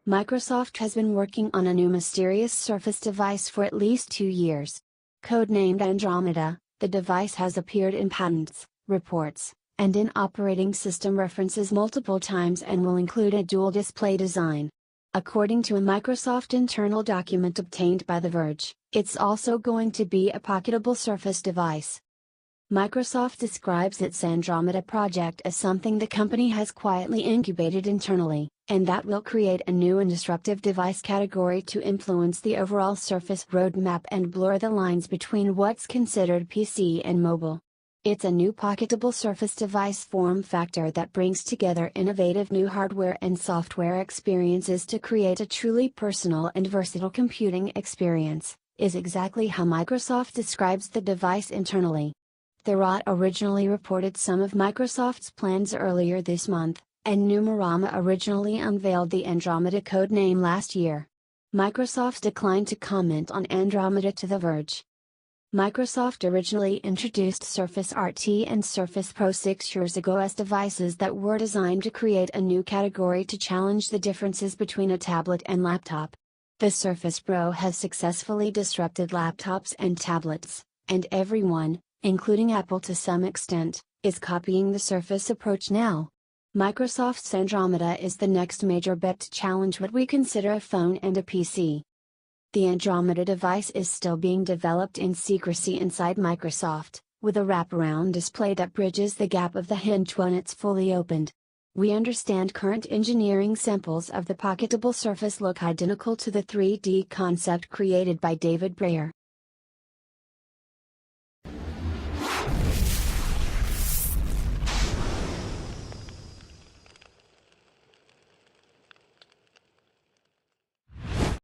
Microsoft has been working on a new mysterious Surface device for at least 2 years. Codenamed Andromeda, the device has appeared in patents, reports, and in operating system references multiple times and will include a dual display design. According to a Microsoft internal document obtained by The Verge, it's also going to be a pocketable Surface device. Microsoft describes its Andromeda project as something the company has quietly incubated internally, and that will create a new and disruptive device category to influence the overall Surface roadmap and blur the lines between what's considered PC and mobile. It's a new pocketable Surface device form factor that brings together innovative new hardware and software experiences to create a truly personal and versatile computing experience, is exactly how Microsoft describes the device internally. The ROT originally reported some of Microsoft's plans earlier this month, and Numerama originally unveiled the Andromeda codename last year. Microsoft declined to comment on Andromeda to The Verge. Microsoft originally introduced Surface RT and Surface Pro 6 years ago as devices that were designed to create a new category to challenge the differences between a tablet and laptop. The Surface Pro has successfully disrupted laptops and tablets, and everyone, including Apple to some extent, is copying the Surface approach now. Microsoft's Andromeda is the next major bet to challenge what we consider a phone and a PC. The Andromeda device is still being developed in secrecy inside Microsoft, with a wraparound display that bridges the gap of the hinge when it's fully opened. We understand current engineering samples of the pocketable Surface look identical to the 3D concept created by David Breyer,